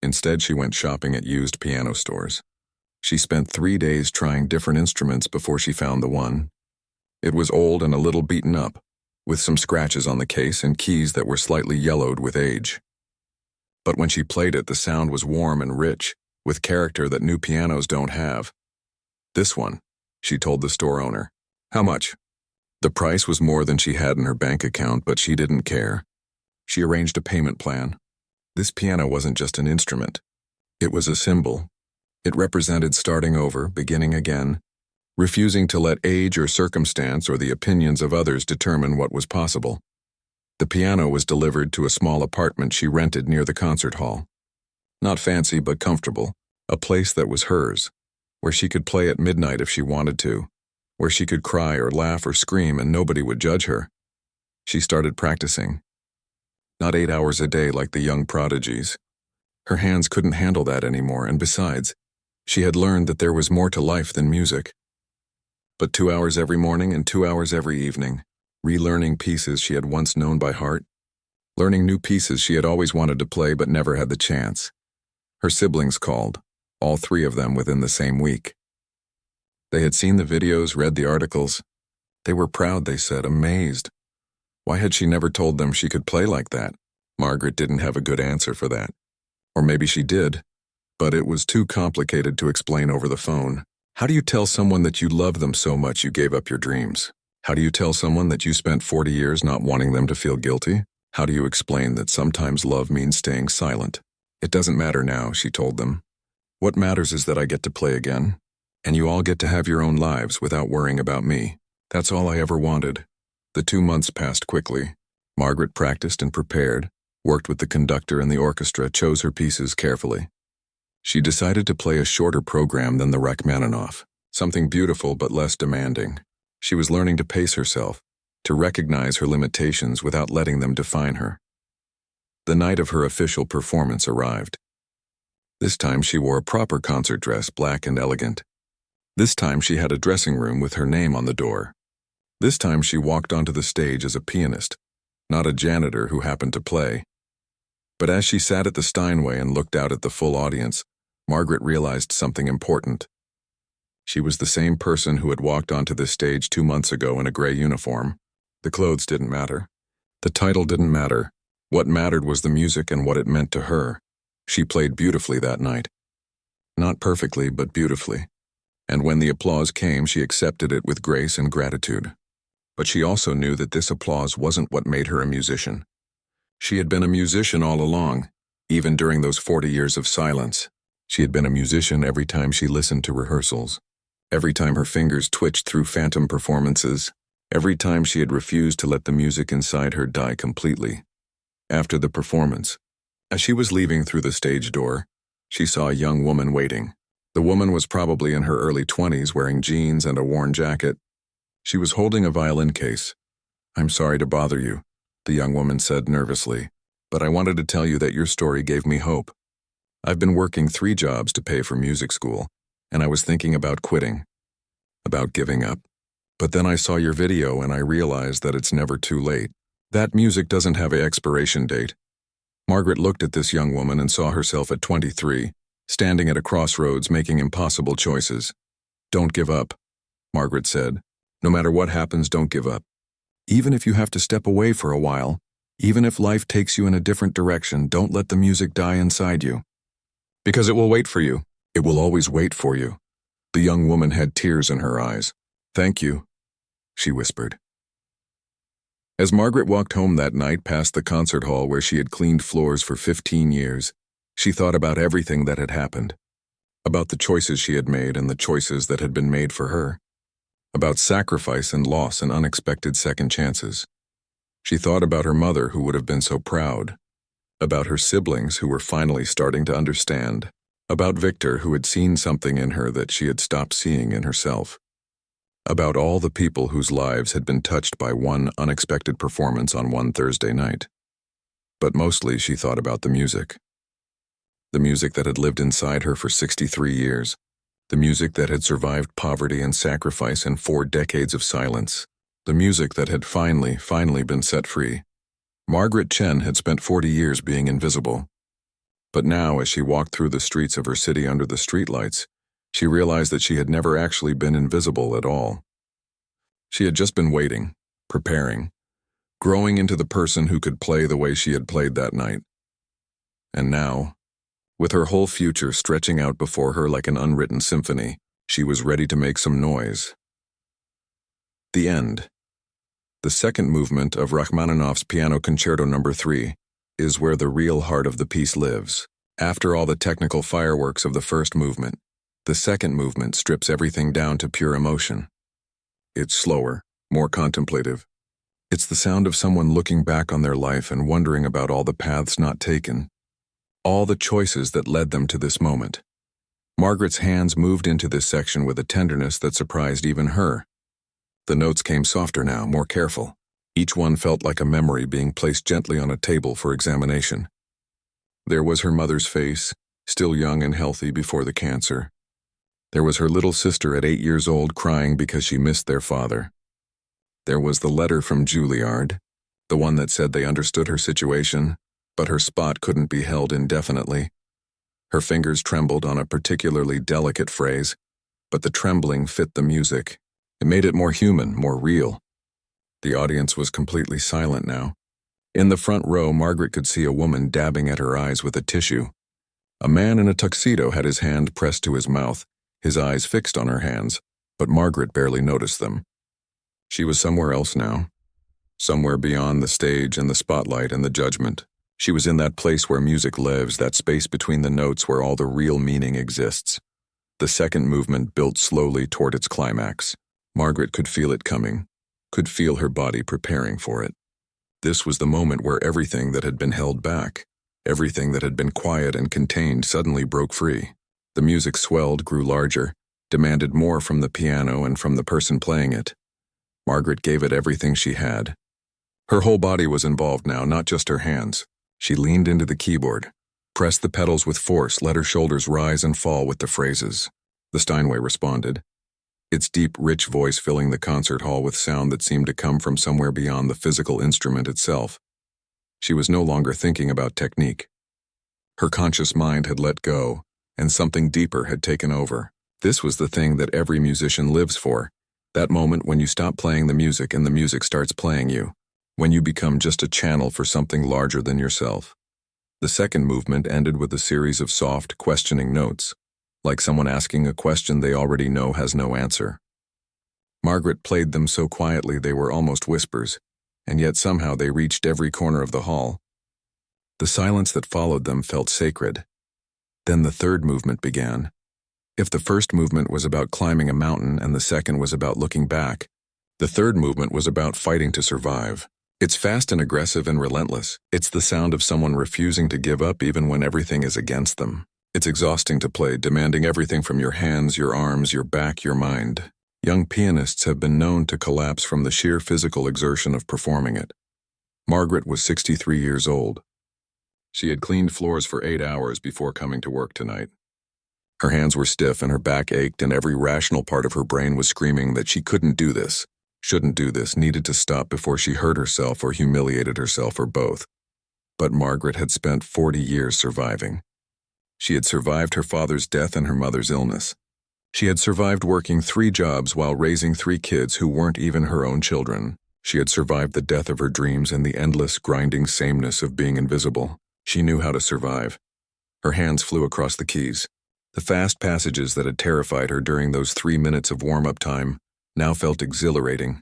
Instead, she went shopping at used piano stores. She spent 3 days trying different instruments before she found the one. It was old and a little beaten up, with some scratches on the case and keys that were slightly yellowed with age. But when she played it, the sound was warm and rich, with character that new pianos don't have. "This one," she told the store owner. "How much?" The price was more than she had in her bank account, but she didn't care. She arranged a payment plan. This piano wasn't just an instrument. It was a symbol. It represented starting over, beginning again, refusing to let age or circumstance or the opinions of others determine what was possible. The piano was delivered to a small apartment she rented near the concert hall. Not fancy but comfortable, a place that was hers, where she could play at midnight if she wanted to, where she could cry or laugh or scream and nobody would judge her. She started practicing. Not 8 hours a day like the young prodigies. Her hands couldn't handle that anymore, and besides, she had learned that there was more to life than music. But 2 hours every morning and 2 hours every evening, relearning pieces she had once known by heart, learning new pieces she had always wanted to play but never had the chance. Her siblings called, all 3 of them within the same week. They had seen the videos, read the articles. They were proud, they said, amazed. Why had she never told them she could play like that? Margaret didn't have a good answer for that. Or maybe she did, but it was too complicated to explain over the phone. How do you tell someone that you love them so much you gave up your dreams? How do you tell someone that you spent 40 years not wanting them to feel guilty? How do you explain that sometimes love means staying silent? It doesn't matter now, she told them. What matters is that I get to play again, and you all get to have your own lives without worrying about me. That's all I ever wanted. The 2 months passed quickly. Margaret practiced and prepared, worked with the conductor and the orchestra, chose her pieces carefully. She decided to play a shorter program than the Rachmaninoff, something beautiful but less demanding. She was learning to pace herself, to recognize her limitations without letting them define her. The night of her official performance arrived. This time she wore a proper concert dress, black and elegant. This time she had a dressing room with her name on the door. This time she walked onto the stage as a pianist, not a janitor who happened to play. But as she sat at the Steinway and looked out at the full audience, Margaret realized something important. She was the same person who had walked onto this stage 2 months ago in a gray uniform. The clothes didn't matter. The title didn't matter. What mattered was the music and what it meant to her. She played beautifully that night. Not perfectly, but beautifully. And when the applause came, she accepted it with grace and gratitude. But she also knew that this applause wasn't what made her a musician. She had been a musician all along, even during those 40 years of silence. She had been a musician every time she listened to rehearsals, every time her fingers twitched through phantom performances, every time she had refused to let the music inside her die completely. After the performance, as she was leaving through the stage door, she saw a young woman waiting. The woman was probably in her early 20s, wearing jeans and a worn jacket. She was holding a violin case. "I'm sorry to bother you," the young woman said nervously, "but I wanted to tell you that your story gave me hope. I've been working 3 jobs to pay for music school, and I was thinking about quitting, about giving up. But then I saw your video and I realized that it's never too late. That music doesn't have an expiration date." Margaret looked at this young woman and saw herself at 23, standing at a crossroads making impossible choices. "Don't give up," Margaret said. "No matter what happens, don't give up. Even if you have to step away for a while, even if life takes you in a different direction, don't let the music die inside you. Because it will wait for you. It will always wait for you." The young woman had tears in her eyes. "Thank you," she whispered. As Margaret walked home that night past the concert hall where she had cleaned floors for 15 years, she thought about everything that had happened, about the choices she had made and the choices that had been made for her, about sacrifice and loss and unexpected second chances. She thought about her mother who would have been so proud, about her siblings who were finally starting to understand, about Victor who had seen something in her that she had stopped seeing in herself, about all the people whose lives had been touched by one unexpected performance on one Thursday night. But mostly she thought about the music that had lived inside her for 63 years, the music that had survived poverty and sacrifice and 4 decades of silence, the music that had finally been set free. Margaret Chen had spent 40 years being invisible. But now, as she walked through the streets of her city under the streetlights, she realized that she had never actually been invisible at all. She had just been waiting, preparing, growing into the person who could play the way she had played that night. And now, with her whole future stretching out before her like an unwritten symphony, she was ready to make some noise. The end. The second movement of Rachmaninoff's Piano Concerto No. 3 is where the real heart of the piece lives. After all the technical fireworks of the first movement, the second movement strips everything down to pure emotion. It's slower, more contemplative. It's the sound of someone looking back on their life and wondering about all the paths not taken, all the choices that led them to this moment. Margaret's hands moved into this section with a tenderness that surprised even her. The notes came softer now, more careful. Each one felt like a memory being placed gently on a table for examination. There was her mother's face, still young and healthy before the cancer. There was her little sister at 8 years old crying because she missed their father. There was the letter from Juilliard, the one that said they understood her situation, but her spot couldn't be held indefinitely. Her fingers trembled on a particularly delicate phrase, but the trembling fit the music. It made it more human, more real. The audience was completely silent now. In the front row, Margaret could see a woman dabbing at her eyes with a tissue. A man in a tuxedo had his hand pressed to his mouth, his eyes fixed on her hands, but Margaret barely noticed them. She was somewhere else now, somewhere beyond the stage and the spotlight and the judgment. She was in that place where music lives, that space between the notes where all the real meaning exists. The second movement built slowly toward its climax. Margaret could feel it coming, could feel her body preparing for it. This was the moment where everything that had been held back, everything that had been quiet and contained suddenly broke free. The music swelled, grew larger, demanded more from the piano and from the person playing it. Margaret gave it everything she had. Her whole body was involved now, not just her hands. She leaned into the keyboard, pressed the pedals with force, let her shoulders rise and fall with the phrases. The Steinway responded, its deep, rich voice filling the concert hall with sound that seemed to come from somewhere beyond the physical instrument itself. She was no longer thinking about technique. Her conscious mind had let go, and something deeper had taken over. This was the thing that every musician lives for, that moment when you stop playing the music and the music starts playing you, when you become just a channel for something larger than yourself. The second movement ended with a series of soft, questioning notes, like someone asking a question they already know has no answer. Margaret played them so quietly they were almost whispers, and yet somehow they reached every corner of the hall. The silence that followed them felt sacred. Then the third movement began. If the first movement was about climbing a mountain and the second was about looking back, the third movement was about fighting to survive. It's fast and aggressive and relentless. It's the sound of someone refusing to give up even when everything is against them. It's exhausting to play, demanding everything from your hands, your arms, your back, your mind. Young pianists have been known to collapse from the sheer physical exertion of performing it. Margaret was 63 years old. She had cleaned floors for 8 hours before coming to work tonight. Her hands were stiff and her back ached, and every rational part of her brain was screaming that she couldn't do this, shouldn't do this, needed to stop before she hurt herself or humiliated herself or both. But Margaret had spent 40 years surviving. She had survived her father's death and her mother's illness. She had survived working 3 jobs while raising 3 kids who weren't even her own children. She had survived the death of her dreams and the endless, grinding sameness of being invisible. She knew how to survive. Her hands flew across the keys. The fast passages that had terrified her during those 3 minutes of warm-up time now felt exhilarating.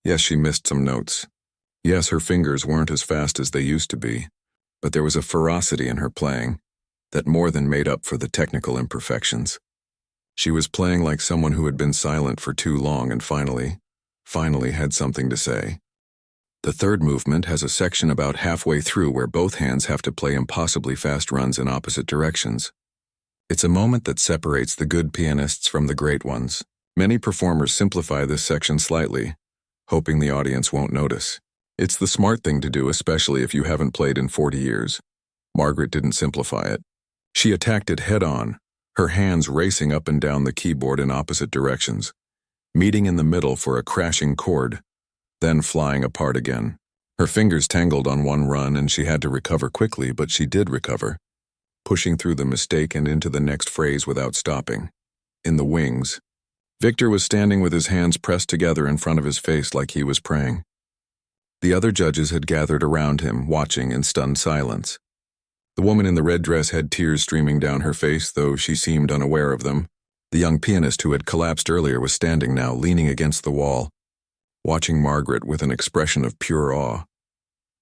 Yes, she missed some notes. Yes, her fingers weren't as fast as they used to be, but there was a ferocity in her playing that more than made up for the technical imperfections. She was playing like someone who had been silent for too long and finally had something to say. The third movement has a section about halfway through where both hands have to play impossibly fast runs in opposite directions. It's a moment that separates the good pianists from the great ones. Many performers simplify this section slightly, hoping the audience won't notice. It's the smart thing to do, especially if you haven't played in 40 years. Margaret didn't simplify it. She attacked it head-on, her hands racing up and down the keyboard in opposite directions, meeting in the middle for a crashing chord, then flying apart again. Her fingers tangled on one run and she had to recover quickly, but she did recover. pushing through the mistake and into the next phrase without stopping. In the wings, Victor was standing with his hands pressed together in front of his face like he was praying. The other judges had gathered around him, watching in stunned silence. The woman in the red dress had tears streaming down her face, though she seemed unaware of them. The young pianist who had collapsed earlier was standing now, leaning against the wall, watching Margaret with an expression of pure awe.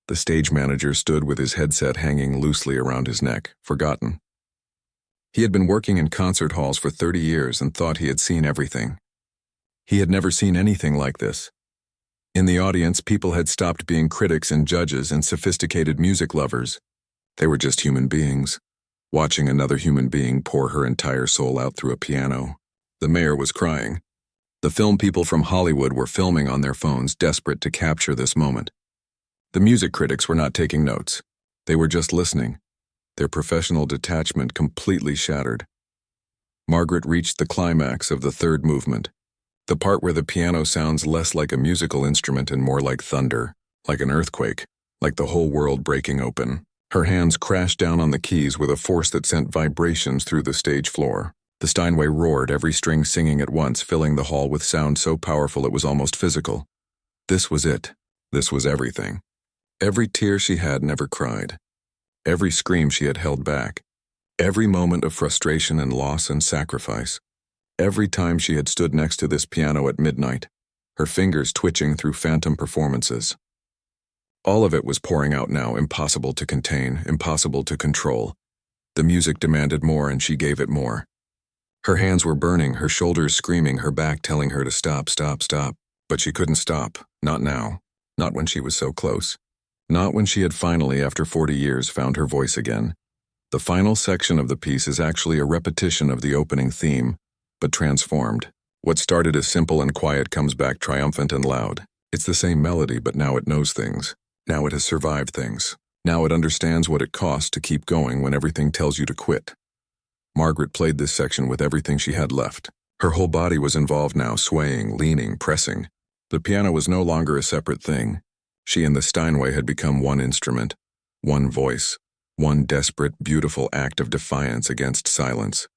The stage manager stood with his headset hanging loosely around his neck, forgotten. He had been working in concert halls for 30 years and thought he had seen everything. He had never seen anything like this. In the audience, people had stopped being critics and judges and sophisticated music lovers. They were just human beings, watching another human being pour her entire soul out through a piano. The mayor was crying. The film people from Hollywood were filming on their phones, desperate to capture this moment. The music critics were not taking notes. They were just listening, their professional detachment completely shattered. Margaret reached the climax of the third movement, the part where the piano sounds less like a musical instrument and more like thunder, like an earthquake, like the whole world breaking open. Her hands crashed down on the keys with a force that sent vibrations through the stage floor. The Steinway roared, every string singing at once, filling the hall with sound so powerful it was almost physical. This was it. This was everything. Every tear she had never cried. Every scream she had held back. Every moment of frustration and loss and sacrifice. Every time she had stood next to this piano at midnight, her fingers twitching through phantom performances. All of it was pouring out now, impossible to contain, impossible to control. The music demanded more, and she gave it more. Her hands were burning, her shoulders screaming, her back telling her to stop, stop, stop. But she couldn't stop. Not now. Not when she was so close. Not when she had finally, after 40 years, found her voice again. The final section of the piece is actually a repetition of the opening theme, but transformed. What started as simple and quiet comes back triumphant and loud. It's the same melody, but now it knows things. Now it has survived things. Now it understands what it costs to keep going when everything tells you to quit. Margaret played this section with everything she had left. Her whole body was involved now, swaying, leaning, pressing. The piano was no longer a separate thing. She and the Steinway had become one instrument, one voice, one desperate, beautiful act of defiance against silence.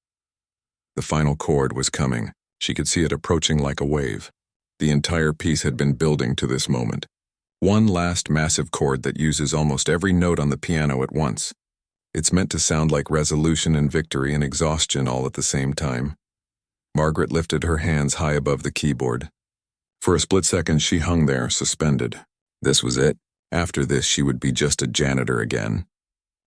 The final chord was coming. She could see it approaching like a wave. The entire piece had been building to this moment. One last massive chord that uses almost every note on the piano at once. It's meant to sound like resolution and victory and exhaustion all at the same time. Margaret lifted her hands high above the keyboard. For a split second, she hung there, suspended. This was it. After this, she would be just a janitor again.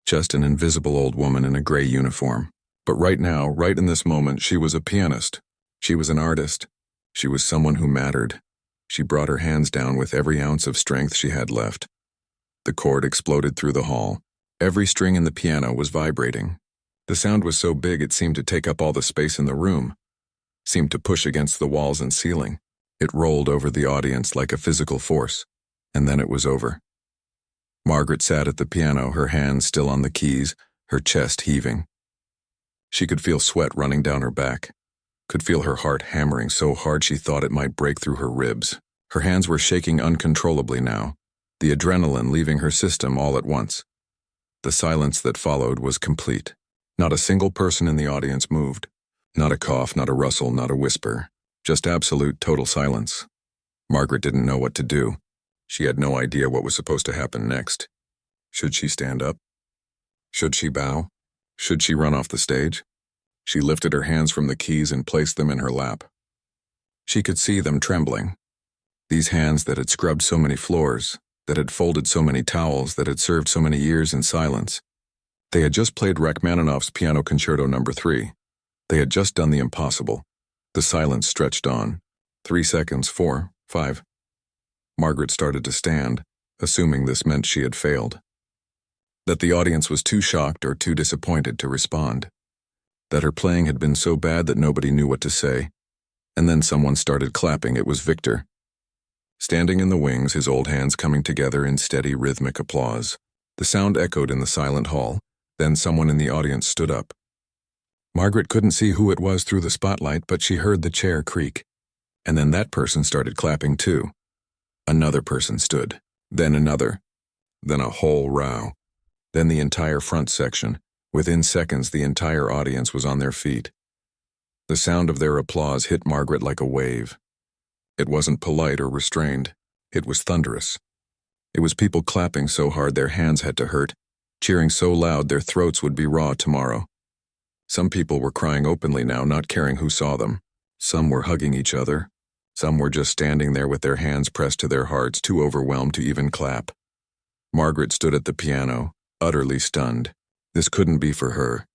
Just an invisible old woman in a gray uniform. But right now, right in this moment, she was a pianist. She was an artist. She was someone who mattered. She brought her hands down with every ounce of strength she had left. The chord exploded through the hall. Every string in the piano was vibrating. The sound was so big it seemed to take up all the space in the room, seemed to push against the walls and ceiling. It rolled over the audience like a physical force, and then it was over. Margaret sat at the piano, her hands still on the keys, her chest heaving. She could feel sweat running down her back, could feel her heart hammering so hard she thought it might break through her ribs. Her hands were shaking uncontrollably now, the adrenaline leaving her system all at once. The silence that followed was complete. Not a single person in the audience moved. Not a cough, not a rustle, not a whisper. Just absolute, total silence. Margaret didn't know what to do. She had no idea what was supposed to happen next. Should she stand up? Should she bow? Should she run off the stage? She lifted her hands from the keys and placed them in her lap. She could see them trembling. These hands that had scrubbed so many floors, that had folded so many towels, that had served so many years in silence. They had just played Rachmaninoff's Piano Concerto No. 3. They had just done the impossible. The silence stretched on. 3 seconds, 4, 5. Margaret started to stand, assuming this meant she had failed. That the audience was too shocked or too disappointed to respond. That her playing had been so bad that nobody knew what to say. And then someone started clapping. It was Victor. Standing in the wings, his old hands coming together in steady rhythmic applause. The sound echoed in the silent hall. Then someone in the audience stood up. Margaret couldn't see who it was through the spotlight, but she heard the chair creak. And then that person started clapping too. Another person stood. Then another. Then a whole row. Then the entire front section, Within seconds, the entire audience was on their feet. The sound of their applause hit Margaret like a wave. It wasn't polite or restrained. It was thunderous. It was people clapping so hard their hands had to hurt, cheering so loud their throats would be raw tomorrow. Some people were crying openly now, not caring who saw them. Some were hugging each other. Some were just standing there with their hands pressed to their hearts, too overwhelmed to even clap. Margaret stood at the piano, utterly stunned. This couldn't be for her.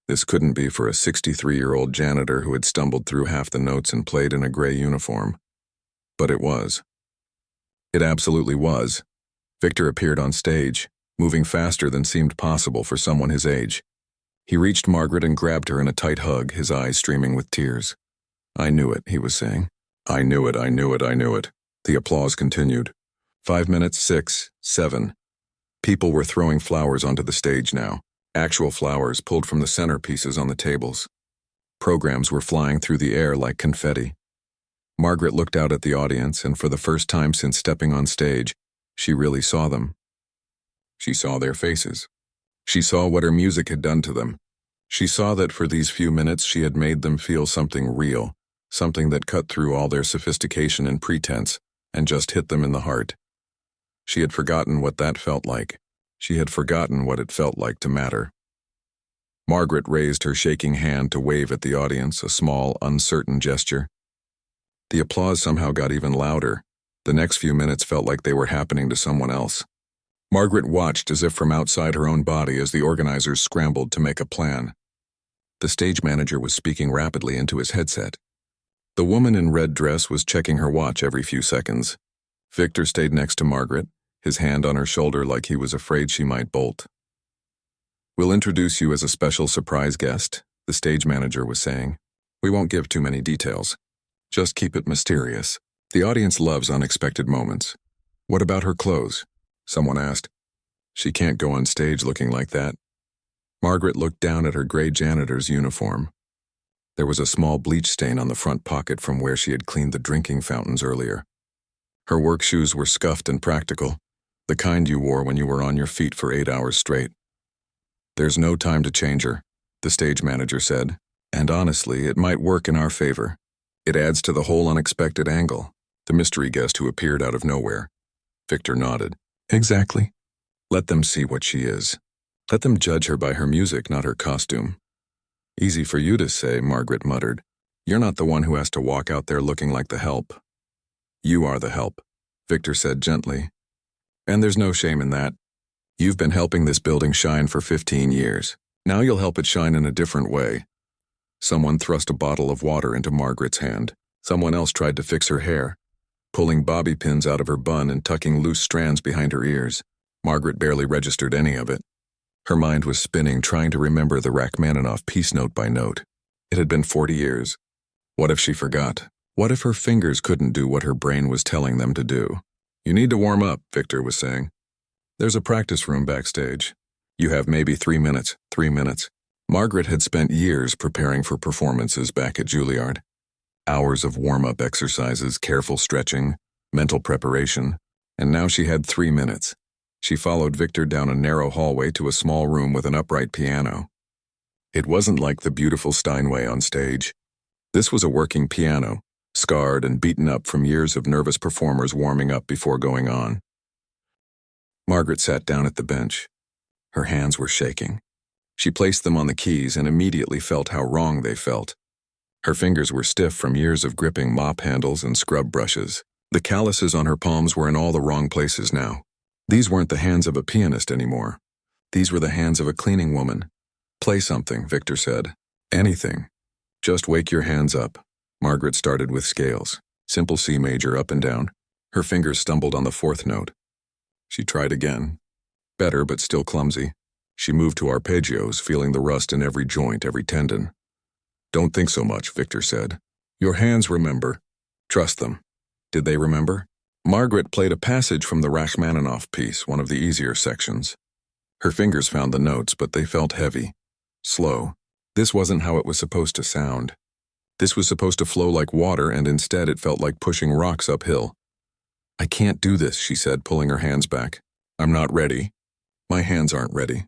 This couldn't be for a 63-year-old janitor who had stumbled through half the notes and played in a gray uniform. But it was. It absolutely was. Victor appeared on stage, moving faster than seemed possible for someone his age. He reached Margaret and grabbed her in a tight hug, his eyes streaming with tears. "I knew it," he was saying. "I knew it, I knew it, I knew it." The applause continued. 5 minutes, 6, 7. People were throwing flowers onto the stage now. Actual flowers pulled from the centerpieces on the tables. Programs were flying through the air like confetti. Margaret looked out at the audience, and for the first time since stepping on stage, she really saw them. She saw their faces. She saw what her music had done to them. She saw that for these few minutes she had made them feel something real, something that cut through all their sophistication and pretense, and just hit them in the heart. She had forgotten what that felt like. She had forgotten what it felt like to matter. Margaret raised her shaking hand to wave at the audience, a small, uncertain gesture. The applause somehow got even louder. The next few minutes felt like they were happening to someone else. Margaret watched as if from outside her own body as the organizers scrambled to make a plan. The stage manager was speaking rapidly into his headset. The woman in red dress was checking her watch every few seconds. Victor stayed next to Margaret, his hand on her shoulder like he was afraid she might bolt. "We'll introduce you as a special surprise guest," the stage manager was saying. "We won't give too many details. Just keep it mysterious. The audience loves unexpected moments." "What about her clothes?" someone asked. "She can't go on stage looking like that." Margaret looked down at her gray janitor's uniform. There was a small bleach stain on the front pocket from where she had cleaned the drinking fountains earlier. Her work shoes were scuffed and practical, the kind you wore when you were on your feet for 8 hours straight. "There's no time to change her," the stage manager said, "and honestly, it might work in our favor. It adds to the whole unexpected angle." The mystery guest who appeared out of nowhere. Victor nodded. "Exactly. Let them see what she is. Let them judge her by her music, not her costume." "Easy for you to say," Margaret muttered. "You're not the one who has to walk out there looking like the help." "You are the help," Victor said gently. "And there's no shame in that. You've been helping this building shine for 15 years. Now you'll help it shine in a different way." Someone thrust a bottle of water into Margaret's hand. Someone else tried to fix her hair, pulling bobby pins out of her bun and tucking loose strands behind her ears. Margaret barely registered any of it. Her mind was spinning, trying to remember the Rachmaninoff piece note by note. It had been 40 years. What if she forgot? What if her fingers couldn't do what her brain was telling them to do? "You need to warm up," Victor was saying. "There's a practice room backstage. You have maybe 3 minutes. 3 minutes. Margaret had spent years preparing for performances back at Juilliard. Hours of warm-up exercises, careful stretching, mental preparation, and now she had 3 minutes. She followed Victor down a narrow hallway to a small room with an upright piano. It wasn't like the beautiful Steinway on stage. This was a working piano, scarred and beaten up from years of nervous performers warming up before going on. Margaret sat down at the bench. Her hands were shaking. She placed them on the keys and immediately felt how wrong they felt. Her fingers were stiff from years of gripping mop handles and scrub brushes. The calluses on her palms were in all the wrong places now. These weren't the hands of a pianist anymore. These were the hands of a cleaning woman. "Play something," Victor said. "Anything. Just wake your hands up." Margaret started with scales, simple C major up and down. Her fingers stumbled on the 4th note. She tried again. Better, but still clumsy. She moved to arpeggios, feeling the rust in every joint, every tendon. "Don't think so much," Victor said. "Your hands remember. Trust them." Did they remember? Margaret played a passage from the Rachmaninoff piece, one of the easier sections. Her fingers found the notes, but they felt heavy, slow. This wasn't how it was supposed to sound. This was supposed to flow like water, and instead it felt like pushing rocks uphill. "I can't do this," she said, pulling her hands back. "I'm not ready. My hands aren't ready.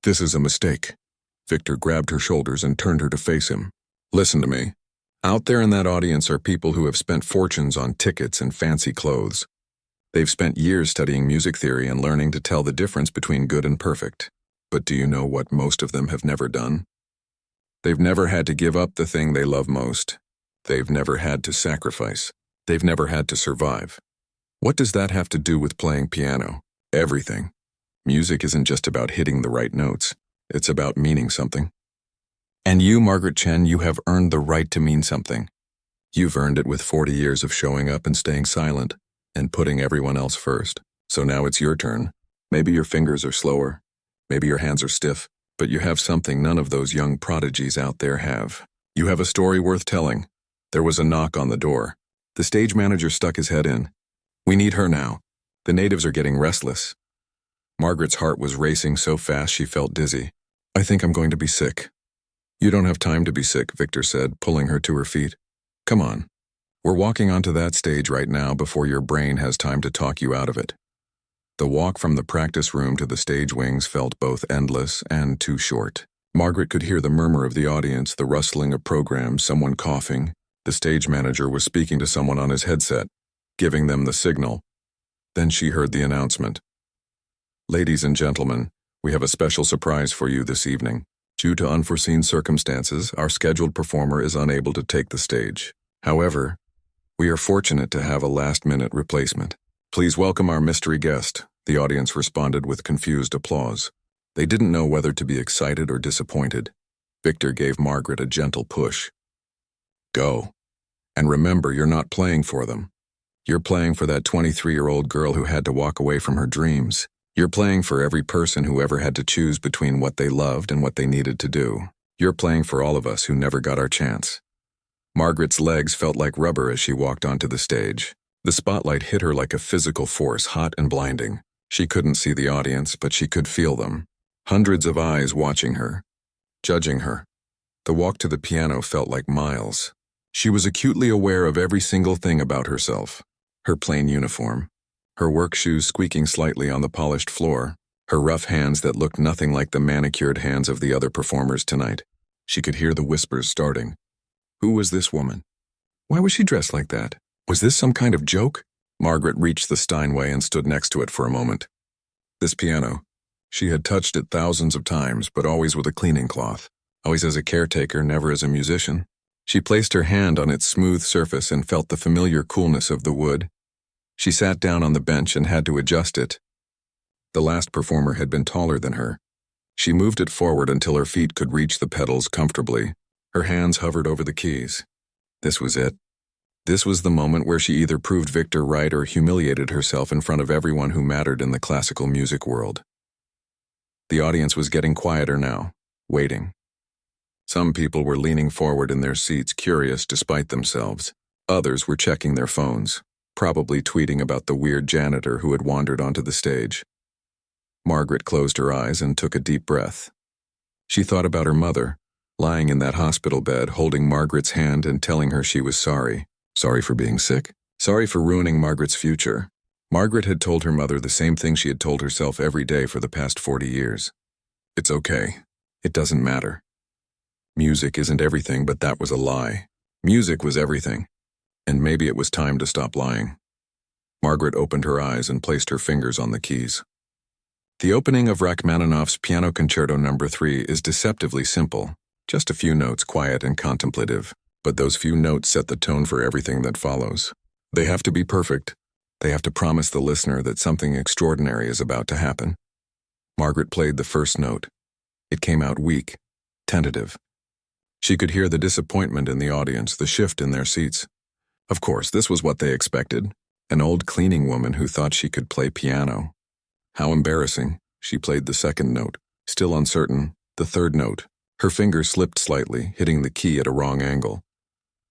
This is a mistake." Victor grabbed her shoulders and turned her to face him. Listen to me. Out there in that audience are people who have spent fortunes on tickets and fancy clothes. They've spent years studying music theory and learning to tell the difference between good and perfect. But do you know what most of them have never done? They've never had to give up the thing they love most. They've never had to sacrifice. They've never had to survive. What does that have to do with playing piano? Everything. Music isn't just about hitting the right notes. It's about meaning something. And you, Margaret Chen, you have earned the right to mean something. You've earned it with 40 years of showing up and staying silent and putting everyone else first. So now it's your turn. Maybe your fingers are slower. Maybe your hands are stiff. But you have something none of those young prodigies out there have. You have a story worth telling. There was a knock on the door. The stage manager stuck his head in. We need her now. The natives are getting restless. Margaret's heart was racing so fast she felt dizzy. I think I'm going to be sick. You don't have time to be sick, Victor said, pulling her to her feet. Come on. We're walking onto that stage right now before your brain has time to talk you out of it. The walk from the practice room to the stage wings felt both endless and too short. Margaret could hear the murmur of the audience, the rustling of programs, someone coughing. The stage manager was speaking to someone on his headset, giving them the signal. Then she heard the announcement. Ladies and gentlemen, we have a special surprise for you this evening. Due to unforeseen circumstances, our scheduled performer is unable to take the stage. However, we are fortunate to have a last-minute replacement. Please welcome our mystery guest. The audience responded with confused applause. They didn't know whether to be excited or disappointed. Victor gave Margaret a gentle push. Go. And remember, you're not playing for them. You're playing for that 23-year-old girl who had to walk away from her dreams. You're playing for every person who ever had to choose between what they loved and what they needed to do. You're playing for all of us who never got our chance. Margaret's legs felt like rubber as she walked onto the stage. The spotlight hit her like a physical force, hot and blinding. She couldn't see the audience, but she could feel them. Hundreds of eyes watching her, judging her. The walk to the piano felt like miles. She was acutely aware of every single thing about herself. Her plain uniform, her work shoes squeaking slightly on the polished floor, her rough hands that looked nothing like the manicured hands of the other performers tonight. She could hear the whispers starting. Who was this woman? Why was she dressed like that? Was this some kind of joke? Margaret reached the Steinway and stood next to it for a moment. This piano. She had touched it thousands of times, but always with a cleaning cloth. Always as a caretaker, never as a musician. She placed her hand on its smooth surface and felt the familiar coolness of the wood. She sat down on the bench and had to adjust it. The last performer had been taller than her. She moved it forward until her feet could reach the pedals comfortably. Her hands hovered over the keys. This was it. This was the moment where she either proved Victor right or humiliated herself in front of everyone who mattered in the classical music world. The audience was getting quieter now, waiting. Some people were leaning forward in their seats, curious despite themselves. Others were checking their phones, probably tweeting about the weird janitor who had wandered onto the stage. Margaret closed her eyes and took a deep breath. She thought about her mother, lying in that hospital bed, holding Margaret's hand and telling her she was sorry. Sorry for being sick. Sorry for ruining Margaret's future. Margaret had told her mother the same thing she had told herself every day for the past 40 years. It's okay. It doesn't matter. Music isn't everything, but that was a lie. Music was everything. And maybe it was time to stop lying. Margaret opened her eyes and placed her fingers on the keys. The opening of Rachmaninoff's Piano Concerto No. 3 is deceptively simple. Just a few notes, quiet and contemplative. But those few notes set the tone for everything that follows. They have to be perfect. They have to promise the listener that something extraordinary is about to happen. Margaret played the first note. It came out weak, tentative. She could hear the disappointment in the audience, the shift in their seats. Of course, this was what they expected. An old cleaning woman who thought she could play piano. How embarrassing. She played the second note. Still uncertain, the third note. Her finger slipped slightly, hitting the key at a wrong angle.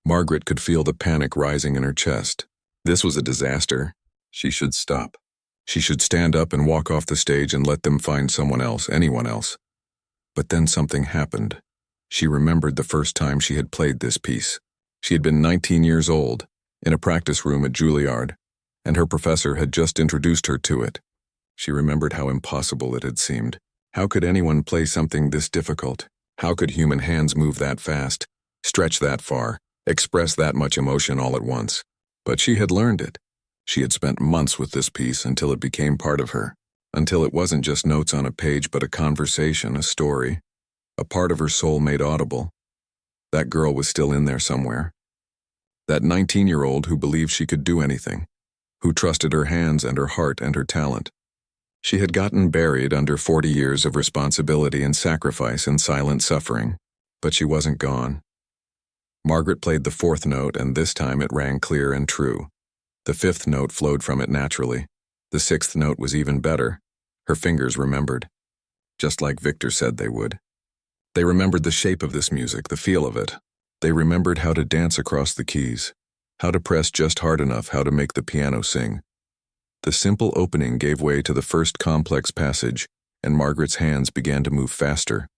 Margaret could feel the panic rising in her chest. This was a disaster. She should stop. She should stand up and walk off the stage and let them find someone else, anyone else. But then something happened. She remembered the first time she had played this piece. She had been 19 years old, in a practice room at Juilliard, and her professor had just introduced her to it. She remembered how impossible it had seemed. How could anyone play something this difficult? How could human hands move that fast, stretch that far, express that much emotion all at once? But she had learned it. She had spent months with this piece until it became part of her, until it wasn't just notes on a page but a conversation, a story, a part of her soul made audible. That girl was still in there somewhere. That 19-year-old who believed she could do anything, who trusted her hands and her heart and her talent. She had gotten buried under 40 years of responsibility and sacrifice and silent suffering, but she wasn't gone. Margaret played the fourth note, and this time it rang clear and true. The fifth note flowed from it naturally. The sixth note was even better. Her fingers remembered, just like Victor said they would. They remembered the shape of this music, the feel of it. They remembered how to dance across the keys, how to press just hard enough, how to make the piano sing. The simple opening gave way to the first complex passage, and Margaret's hands began to move faster.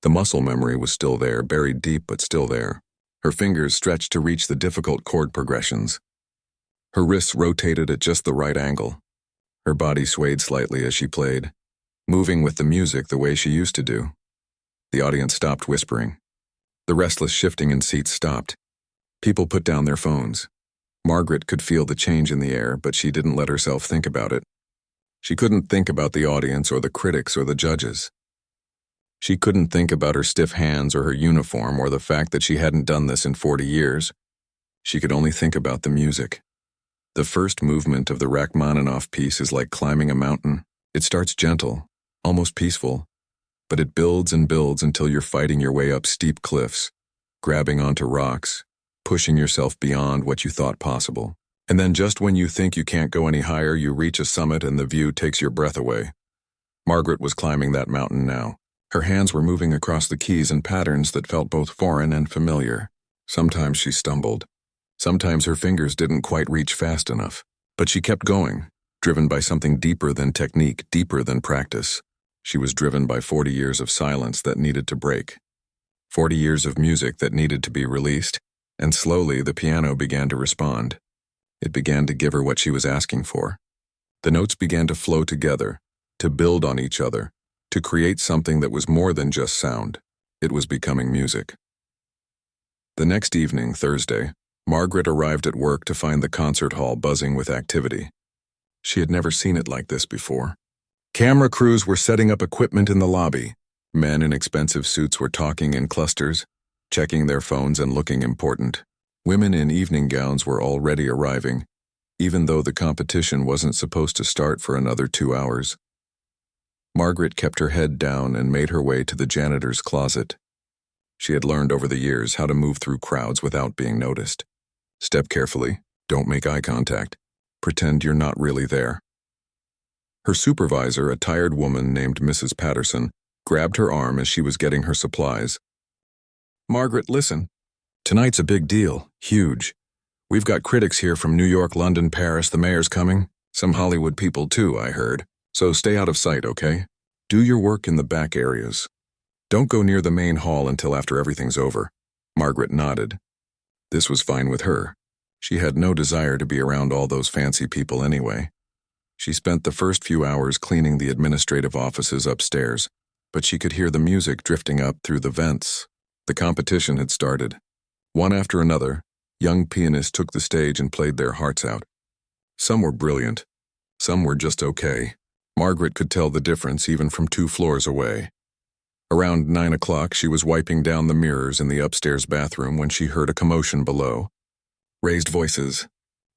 The muscle memory was still there, buried deep but still there. Her fingers stretched to reach the difficult chord progressions. Her wrists rotated at just the right angle. Her body swayed slightly as she played, moving with the music the way she used to do. The audience stopped whispering. The restless shifting in seats stopped. People put down their phones. Margaret could feel the change in the air, but she didn't let herself think about it. She couldn't think about the audience or the critics or the judges. She couldn't think about her stiff hands or her uniform or the fact that she hadn't done this in 40 years. She could only think about the music. The first movement of the Rachmaninoff piece is like climbing a mountain. It starts gentle, almost peaceful, but it builds and builds until you're fighting your way up steep cliffs, grabbing onto rocks, pushing yourself beyond what you thought possible. And then just when you think you can't go any higher, you reach a summit and the view takes your breath away. Margaret was climbing that mountain now. Her hands were moving across the keys in patterns that felt both foreign and familiar. Sometimes she stumbled. Sometimes her fingers didn't quite reach fast enough. But she kept going, driven by something deeper than technique, deeper than practice. She was driven by 40 years of silence that needed to break. 40 years of music that needed to be released, and slowly the piano began to respond. It began to give her what she was asking for. The notes began to flow together, to build on each other, to create something that was more than just sound. It was becoming music. The next evening, Thursday, Margaret arrived at work to find the concert hall buzzing with activity. She had never seen it like this before. Camera crews were setting up equipment in the lobby. Men in expensive suits were talking in clusters, checking their phones and looking important. Women in evening gowns were already arriving, even though the competition wasn't supposed to start for another 2 hours. Margaret kept her head down and made her way to the janitor's closet. She had learned over the years how to move through crowds without being noticed. Step carefully, don't make eye contact, pretend you're not really there. Her supervisor, a tired woman named Mrs. Patterson, grabbed her arm as she was getting her supplies. Margaret, listen. Tonight's a big deal, huge. We've got critics here from New York, London, Paris, the mayor's coming. Some Hollywood people too, I heard. So stay out of sight, okay? Do your work in the back areas. Don't go near the main hall until after everything's over. Margaret nodded. This was fine with her. She had no desire to be around all those fancy people anyway. She spent the first few hours cleaning the administrative offices upstairs, but she could hear the music drifting up through the vents. The competition had started. One after another, young pianists took the stage and played their hearts out. Some were brilliant. Some were just okay. Margaret could tell the difference even from 2 floors away. Around 9 o'clock, she was wiping down the mirrors in the upstairs bathroom when she heard a commotion below. Raised voices.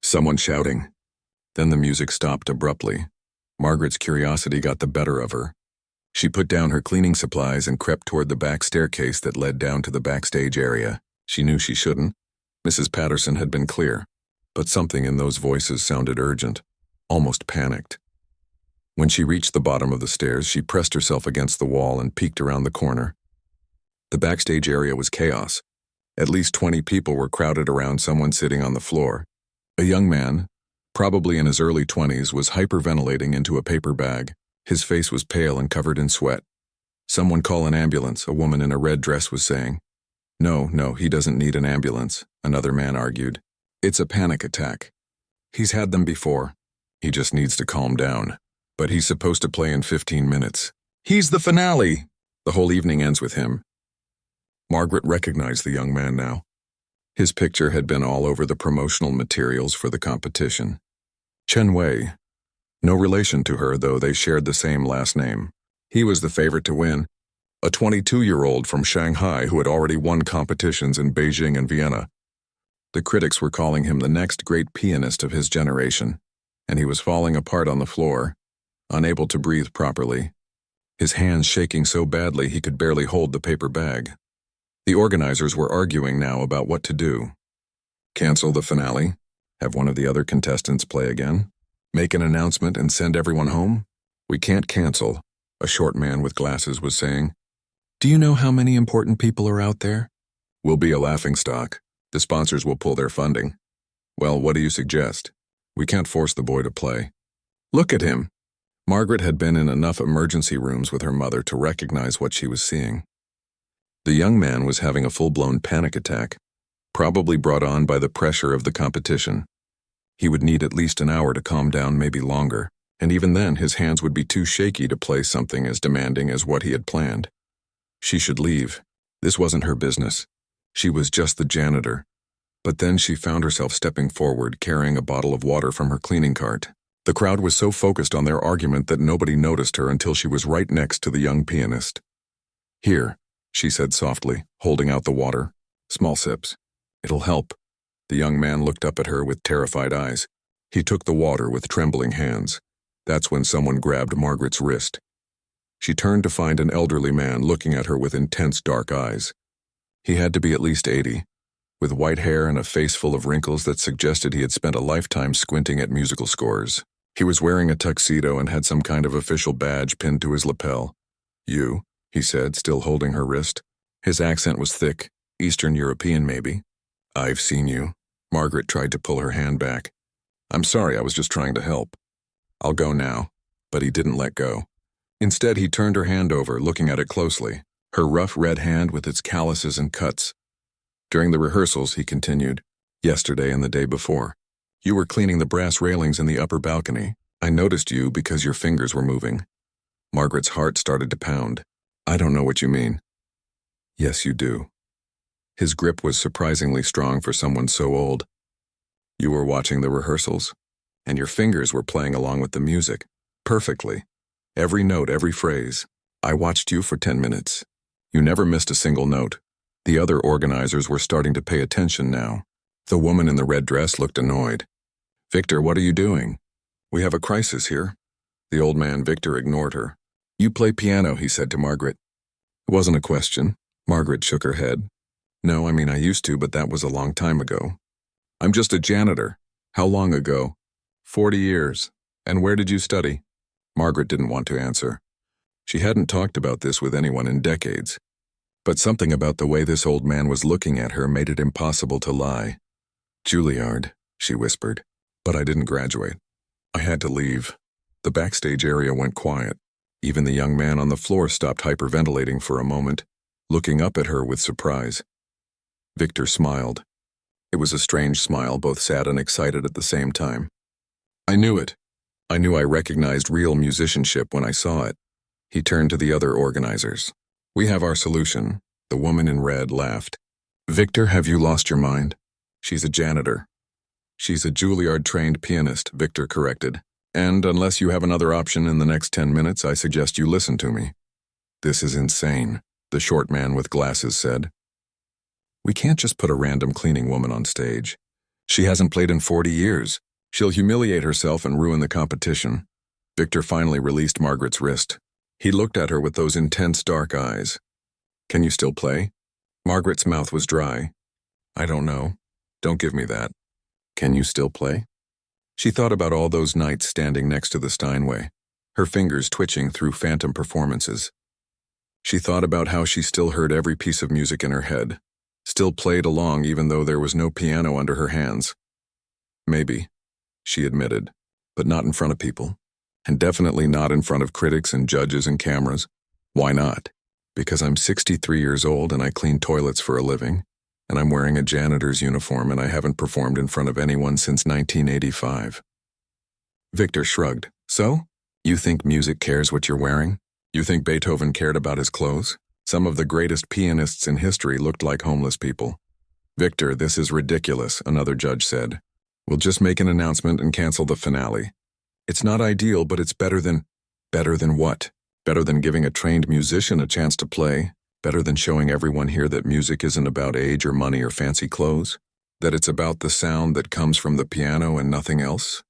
Someone shouting. Then the music stopped abruptly. Margaret's curiosity got the better of her. She put down her cleaning supplies and crept toward the back staircase that led down to the backstage area. She knew she shouldn't. Mrs. Patterson had been clear, but something in those voices sounded urgent, almost panicked. When she reached the bottom of the stairs, she pressed herself against the wall and peeked around the corner. The backstage area was chaos. At least 20 people were crowded around someone sitting on the floor. A young man, probably in his early 20s, was hyperventilating into a paper bag. His face was pale and covered in sweat. "Someone call an ambulance," a woman in a red dress was saying. No, he doesn't need an ambulance," another man argued. "It's a panic attack. He's had them before. He just needs to calm down. But he's supposed to play in 15 minutes. He's the finale. The whole evening ends with him. Margaret recognized the young man now. His picture had been all over the promotional materials for the competition. Chen Wei. No relation to her, though they shared the same last name. He was the favorite to win, a 22-year-old from Shanghai who had already won competitions in Beijing and Vienna. The critics were calling him the next great pianist of his generation, and he was falling apart on the floor, unable to breathe properly, his hands shaking so badly he could barely hold the paper bag. The organizers were arguing now about what to do. Cancel the finale? Have one of the other contestants play again? Make an announcement and send everyone home? We can't cancel, a short man with glasses was saying. Do you know how many important people are out there? We'll be a laughingstock. The sponsors will pull their funding. Well, what do you suggest? We can't force the boy to play. Look at him. Margaret had been in enough emergency rooms with her mother to recognize what she was seeing. The young man was having a full-blown panic attack, probably brought on by the pressure of the competition. He would need at least an hour to calm down, maybe longer, and even then his hands would be too shaky to play something as demanding as what he had planned. She should leave. This wasn't her business. She was just the janitor. But then she found herself stepping forward, carrying a bottle of water from her cleaning cart. The crowd was so focused on their argument that nobody noticed her until she was right next to the young pianist. Here, she said softly, holding out the water. Small sips. It'll help. The young man looked up at her with terrified eyes. He took the water with trembling hands. That's when someone grabbed Margaret's wrist. She turned to find an elderly man looking at her with intense dark eyes. He had to be at least 80, with white hair and a face full of wrinkles that suggested he had spent a lifetime squinting at musical scores. He was wearing a tuxedo and had some kind of official badge pinned to his lapel. You, he said, still holding her wrist. His accent was thick, Eastern European maybe. I've seen you. Margaret tried to pull her hand back. I'm sorry, I was just trying to help. I'll go now. But he didn't let go. Instead, he turned her hand over, looking at it closely, her rough red hand with its calluses and cuts. During the rehearsals, he continued, yesterday and the day before, you were cleaning the brass railings in the upper balcony. I noticed you because your fingers were moving. Margaret's heart started to pound. I don't know what you mean. Yes, you do. His grip was surprisingly strong for someone so old. You were watching the rehearsals, and your fingers were playing along with the music, perfectly. Every note, every phrase. I watched you for 10 minutes. You never missed a single note. The other organizers were starting to pay attention now. The woman in the red dress looked annoyed. Victor, what are you doing? We have a crisis here. The old man, Victor, ignored her. You play piano, he said to Margaret. It wasn't a question. Margaret shook her head. No, I mean I used to, but that was a long time ago. I'm just a janitor. How long ago? 40 years. And where did you study? Margaret didn't want to answer. She hadn't talked about this with anyone in decades. But something about the way this old man was looking at her made it impossible to lie. Juilliard, she whispered. But I didn't graduate. I had to leave. The backstage area went quiet. Even the young man on the floor stopped hyperventilating for a moment, looking up at her with surprise. Victor smiled. It was a strange smile, both sad and excited at the same time. I knew it. I knew I recognized real musicianship when I saw it. He turned to the other organizers. We have our solution. The woman in red laughed. Victor, have you lost your mind? She's a janitor. She's a Juilliard-trained pianist, Victor corrected. And unless you have another option in the next 10 minutes, I suggest you listen to me. This is insane, the short man with glasses said. We can't just put a random cleaning woman on stage. She hasn't played in 40 years. She'll humiliate herself and ruin the competition. Victor finally released Margaret's wrist. He looked at her with those intense dark eyes. Can you still play? Margaret's mouth was dry. I don't know. Don't give me that. Can you still play? She thought about all those nights standing next to the Steinway, her fingers twitching through phantom performances. She thought about how she still heard every piece of music in her head, still played along even though there was no piano under her hands. Maybe, she admitted, but not in front of people, and definitely not in front of critics and judges and cameras. Why not? Because I'm 63 years old and I clean toilets for a living, and I'm wearing a janitor's uniform and I haven't performed in front of anyone since 1985. Victor shrugged. So? You think music cares what you're wearing? You think Beethoven cared about his clothes? Some of the greatest pianists in history looked like homeless people. "Victor, this is ridiculous," another judge said. "We'll just make an announcement and cancel the finale. It's not ideal, but it's better than..." "Better than what? Better than giving a trained musician a chance to play? Better than showing everyone here that music isn't about age or money or fancy clothes? That it's about the sound that comes from the piano and nothing else?"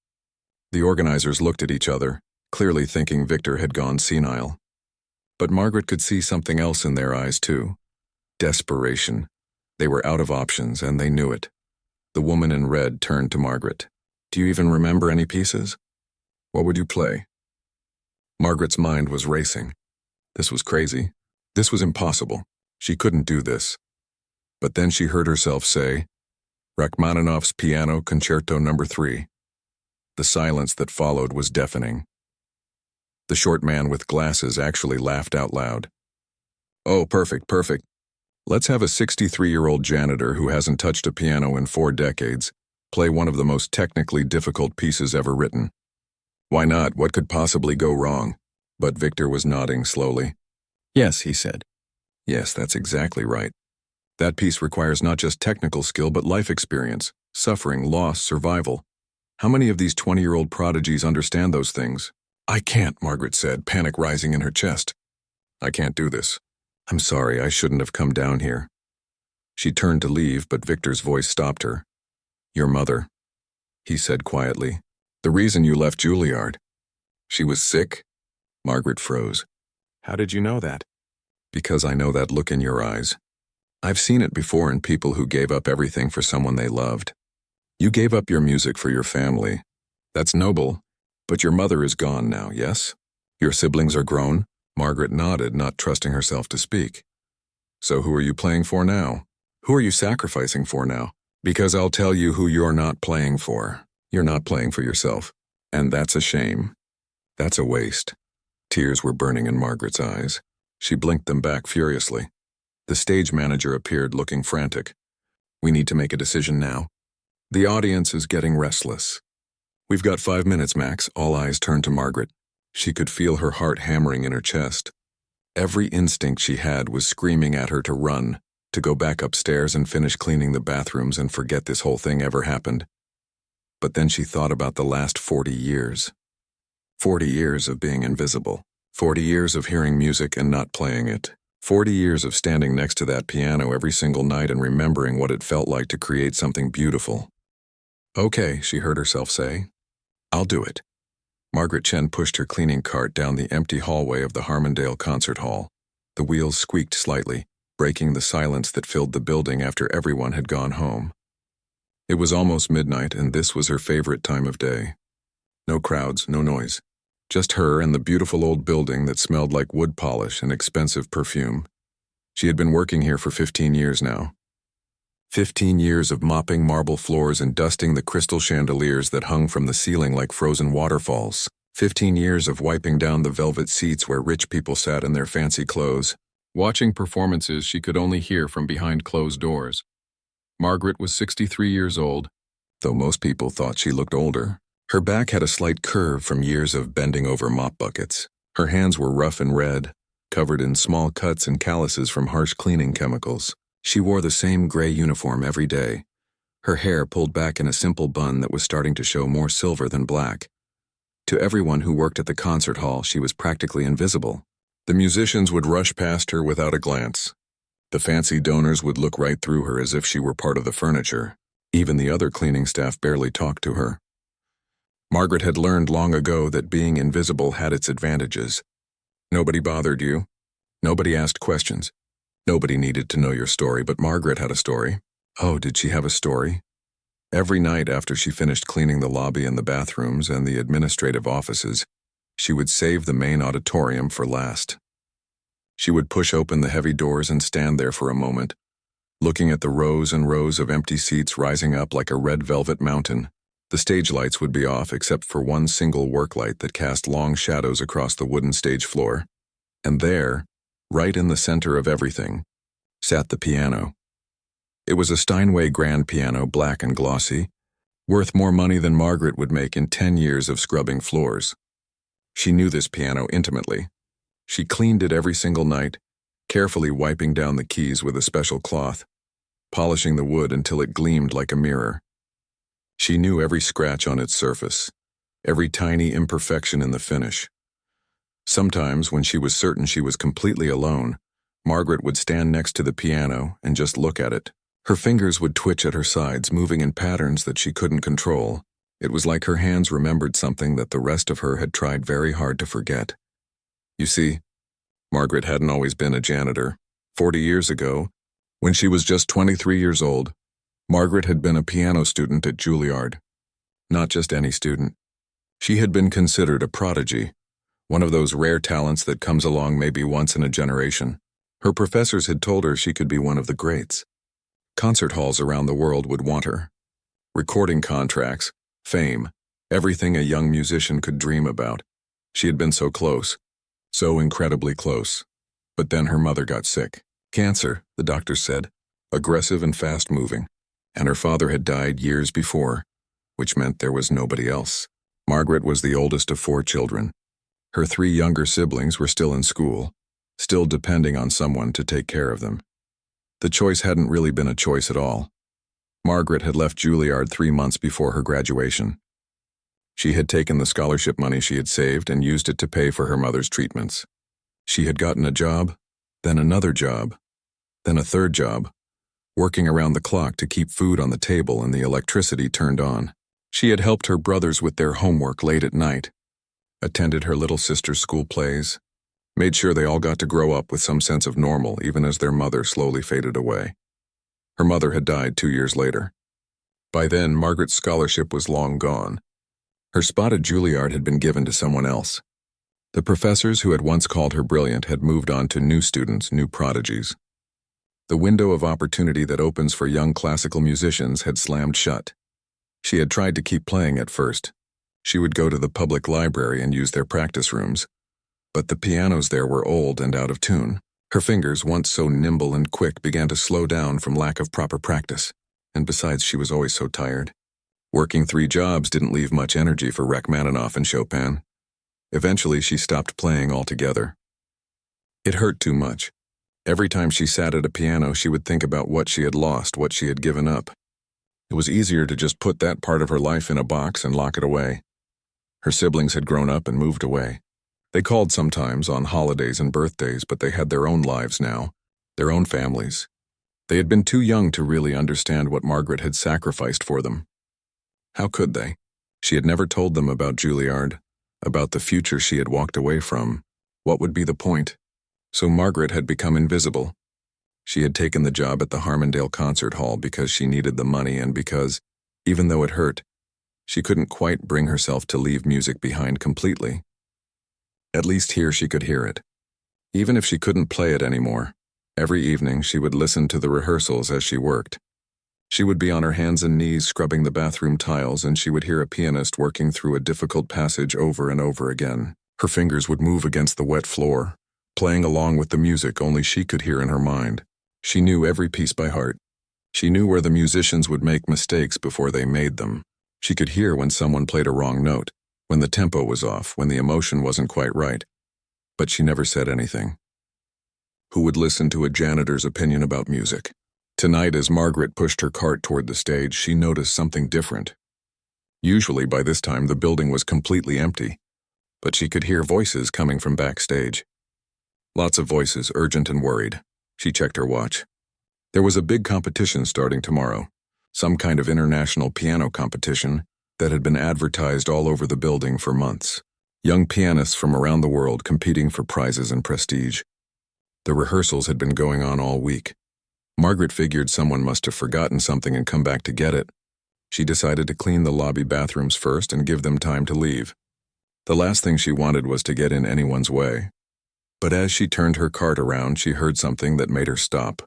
The organizers looked at each other, clearly thinking Victor had gone senile. But Margaret could see something else in their eyes, too. Desperation. They were out of options, and they knew it. The woman in red turned to Margaret. "Do you even remember any pieces? What would you play?" Margaret's mind was racing. This was crazy. This was impossible. She couldn't do this. But then she heard herself say, "Rachmaninoff's Piano Concerto No. 3. The silence that followed was deafening. The short man with glasses actually laughed out loud. "Oh, perfect. Let's have a 63-year-old janitor who hasn't touched a piano in 4 decades play one of the most technically difficult pieces ever written. Why not? What could possibly go wrong?" But Victor was nodding slowly. "Yes," he said. "Yes, that's exactly right. That piece requires not just technical skill but life experience, suffering, loss, survival. How many of these 20-year-old prodigies understand those things?" "I can't," Margaret said, panic rising in her chest. "I can't do this. I'm sorry, I shouldn't have come down here." She turned to leave, but Victor's voice stopped her. "Your mother," he said quietly. "The reason you left Juilliard." "She was sick?" Margaret froze. "How did you know that?" "Because I know that look in your eyes. I've seen it before in people who gave up everything for someone they loved. You gave up your music for your family. That's noble, but your mother is gone now, yes? Your siblings are grown?" Margaret nodded, not trusting herself to speak. "So who are you playing for now? Who are you sacrificing for now? Because I'll tell you who you're not playing for. You're not playing for yourself. And that's a shame. That's a waste." Tears were burning in Margaret's eyes. She blinked them back furiously. The stage manager appeared, looking frantic. "We need to make a decision now. The audience is getting restless." "We've got 5 minutes, Max." All eyes turned to Margaret. She could feel her heart hammering in her chest. Every instinct she had was screaming at her to run, to go back upstairs and finish cleaning the bathrooms and forget this whole thing ever happened. But then she thought about the last 40 years. 40 years of being invisible. 40 years of hearing music and not playing it. 40 years of standing next to that piano every single night and remembering what it felt like to create something beautiful. "Okay," she heard herself say. "I'll do it." Margaret Chen pushed her cleaning cart down the empty hallway of the Harmondale Concert Hall. The wheels squeaked slightly, breaking the silence that filled the building after everyone had gone home. It was almost midnight, and this was her favorite time of day. No crowds, no noise. Just her and the beautiful old building that smelled like wood polish and expensive perfume. She had been working here for 15 years now. 15 years of mopping marble floors and dusting the crystal chandeliers that hung from the ceiling like frozen waterfalls. 15 years of wiping down the velvet seats where rich people sat in their fancy clothes, watching performances she could only hear from behind closed doors. Margaret was 63 years old, though most people thought she looked older. Her back had a slight curve from years of bending over mop buckets. Her hands were rough and red, covered in small cuts and calluses from harsh cleaning chemicals. She wore the same gray uniform every day, her hair pulled back in a simple bun that was starting to show more silver than black. To everyone who worked at the concert hall, she was practically invisible. The musicians would rush past her without a glance. The fancy donors would look right through her as if she were part of the furniture. Even the other cleaning staff barely talked to her. Margaret had learned long ago that being invisible had its advantages. Nobody bothered you. Nobody asked questions. Nobody needed to know your story, but Margaret had a story. Oh, did she have a story? Every night after she finished cleaning the lobby and the bathrooms and the administrative offices, she would save the main auditorium for last. She would push open the heavy doors and stand there for a moment, looking at the rows and rows of empty seats rising up like a red velvet mountain. The stage lights would be off except for one single work light that cast long shadows across the wooden stage floor. And there, right in the center of everything, sat the piano. It was a Steinway grand piano, black and glossy, worth more money than Margaret would make in 10 years of scrubbing floors. She knew this piano intimately. She cleaned it every single night, carefully wiping down the keys with a special cloth, polishing the wood until it gleamed like a mirror. She knew every scratch on its surface, every tiny imperfection in the finish. Sometimes, when she was certain she was completely alone, Margaret would stand next to the piano and just look at it. Her fingers would twitch at her sides, moving in patterns that she couldn't control. It was like her hands remembered something that the rest of her had tried very hard to forget. You see, Margaret hadn't always been a janitor. 40 years ago, when she was just 23 years old, Margaret had been a piano student at Juilliard. Not just any student. She had been considered a prodigy, one of those rare talents that comes along maybe once in a generation. Her professors had told her she could be one of the greats. Concert halls around the world would want her. Recording contracts, fame, everything a young musician could dream about. She had been so close, so incredibly close. But then her mother got sick. Cancer, the doctors said, aggressive and fast-moving. And her father had died years before, which meant there was nobody else. Margaret was the oldest of 4 children. Her 3 younger siblings were still in school, still depending on someone to take care of them. The choice hadn't really been a choice at all. Margaret had left Juilliard 3 months before her graduation. She had taken the scholarship money she had saved and used it to pay for her mother's treatments. She had gotten a job, then another job, then a third job, working around the clock to keep food on the table and the electricity turned on. She had helped her brothers with their homework late at night, attended her little sister's school plays, made sure they all got to grow up with some sense of normal even as their mother slowly faded away. Her mother had died 2 years later. By then, Margaret's scholarship was long gone. Her spot at Juilliard had been given to someone else. The professors who had once called her brilliant had moved on to new students, new prodigies. The window of opportunity that opens for young classical musicians had slammed shut. She had tried to keep playing at first. She would go to the public library and use their practice rooms. But the pianos there were old and out of tune. Her fingers, once so nimble and quick, began to slow down from lack of proper practice. And besides, she was always so tired. Working 3 jobs didn't leave much energy for Rachmaninoff and Chopin. Eventually, she stopped playing altogether. It hurt too much. Every time she sat at a piano, she would think about what she had lost, what she had given up. It was easier to just put that part of her life in a box and lock it away. Her siblings had grown up and moved away. They called sometimes on holidays and birthdays, but they had their own lives now, their own families. They had been too young to really understand what Margaret had sacrificed for them. How could they? She had never told them about Juilliard, about the future she had walked away from. What would be the point? So Margaret had become invisible. She had taken the job at the Harmondale Concert Hall because she needed the money and because, even though it hurt, she couldn't quite bring herself to leave music behind completely. At least here she could hear it. Even if she couldn't play it anymore, every evening she would listen to the rehearsals as she worked. She would be on her hands and knees scrubbing the bathroom tiles, and she would hear a pianist working through a difficult passage over and over again. Her fingers would move against the wet floor, playing along with the music only she could hear in her mind. She knew every piece by heart. She knew where the musicians would make mistakes before they made them. She could hear when someone played a wrong note, when the tempo was off, when the emotion wasn't quite right. But she never said anything. Who would listen to a janitor's opinion about music? Tonight, as Margaret pushed her cart toward the stage, she noticed something different. Usually, by this time, the building was completely empty, but she could hear voices coming from backstage. Lots of voices, urgent and worried. She checked her watch. There was a big competition starting tomorrow, some kind of international piano competition that had been advertised all over the building for months. Young pianists from around the world competing for prizes and prestige. The rehearsals had been going on all week. Margaret figured someone must have forgotten something and come back to get it. She decided to clean the lobby bathrooms first and give them time to leave. The last thing she wanted was to get in anyone's way. But as she turned her cart around, she heard something that made her stop.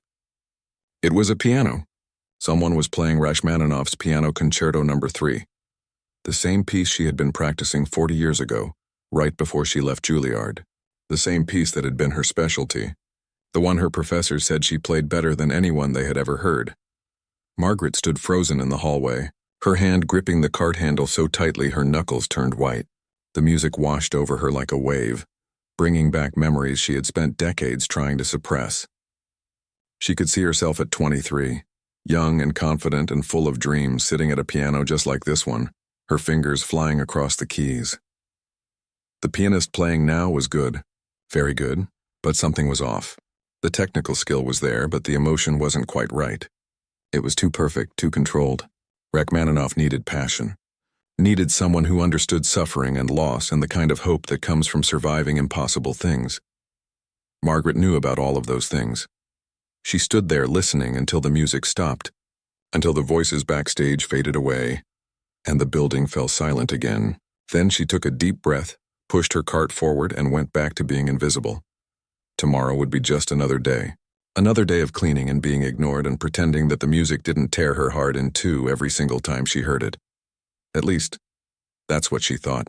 It was a piano. Someone was playing Rachmaninoff's Piano Concerto No. 3, the same piece she had been practicing 40 years ago, right before she left Juilliard. The same piece that had been her specialty. The one her professor said she played better than anyone they had ever heard. Margaret stood frozen in the hallway, her hand gripping the cart handle so tightly her knuckles turned white. The music washed over her like a wave. bringing back memories she had spent decades trying to suppress. She could see herself at 23, young and confident and full of dreams, sitting at a piano just like this one, her fingers flying across the keys. The pianist playing now was good, very good, but something was off. The technical skill was there, but the emotion wasn't quite right. It was too perfect, too controlled. Rachmaninoff needed passion. Needed someone who understood suffering and loss and the kind of hope that comes from surviving impossible things. Margaret knew about all of those things. She stood there listening until the music stopped, until the voices backstage faded away, and the building fell silent again. Then she took a deep breath, pushed her cart forward, and went back to being invisible. Tomorrow would be just another day. Another day of cleaning and being ignored and pretending that the music didn't tear her heart in two every single time she heard it. At least, that's what she thought.